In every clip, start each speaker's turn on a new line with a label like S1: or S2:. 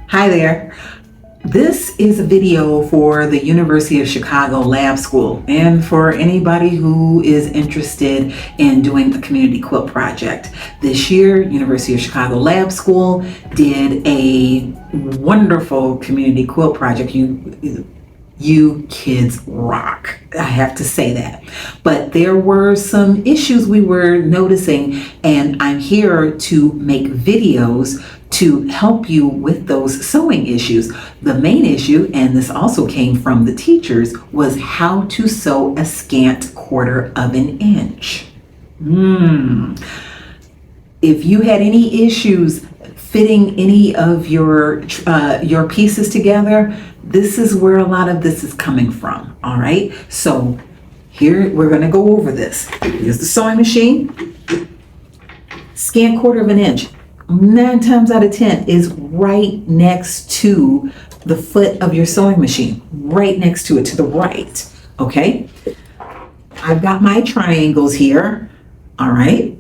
S1: Hi there. This is a video for the University of Chicago Lab School and for anybody who is interested in doing a community quilt project. This year, University of Chicago Lab School did a wonderful community quilt project. You kids rock. I have to say that. But there were some issues we were noticing, and I'm here to make videos to help you with those sewing issues. The main issue, and this also came from the teachers, was how to sew a scant 1/4 of an inch. If you had any issues fitting any of your pieces together, this is where a lot of this is coming from. All right, so here we're going to go over this. Here's the sewing machine. Scant 1/4 of an inch. 9 times out of 10 is right next to the foot of your sewing machine, right next to it, to the right. Okay, I've got my triangles here. All right,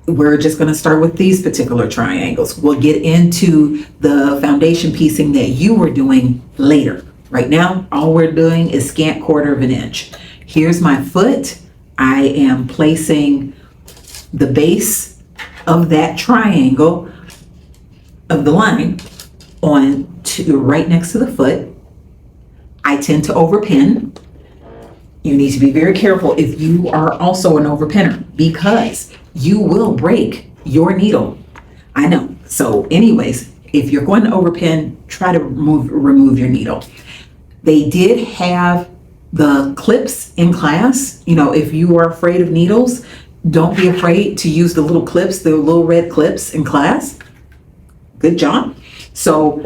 S1: we're just going to start with these particular triangles. We'll get into the foundation piecing that you were doing later. Right now, all we're doing is scant 1/4 of an inch. Here's my foot. I am placing the base of that triangle of the line on to right next to the foot. I tend to overpin. You need to be very careful if you are also an overpinner, because you will break your needle. I know. So anyways, if you're going to overpin, try to remove your needle. They did have the clips in class. You know, if you are afraid of needles, don't be afraid to use the little clips, the little red clips in class. Good job. So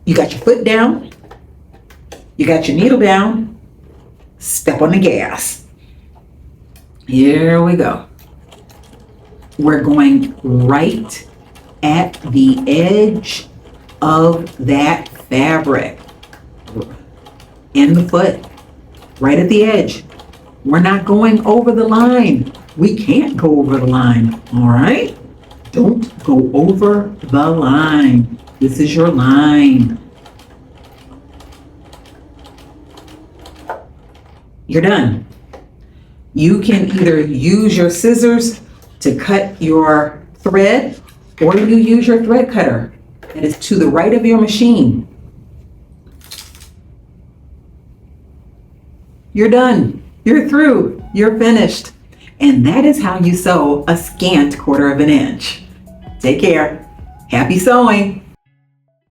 S1: you got your foot down, you got your needle down, step on the gas. Here we go. We're going right at the edge of that fabric. In the foot, right at the edge. We're not going over the line. We can't go over the line, all right? Don't go over the line. This is your line. You're done. You can either use your scissors to cut your thread, or you use your thread cutter that is to the right of your machine. You're done. You're through. You're finished. And that is how you sew a scant 1/4 of an inch. Take care. Happy sewing.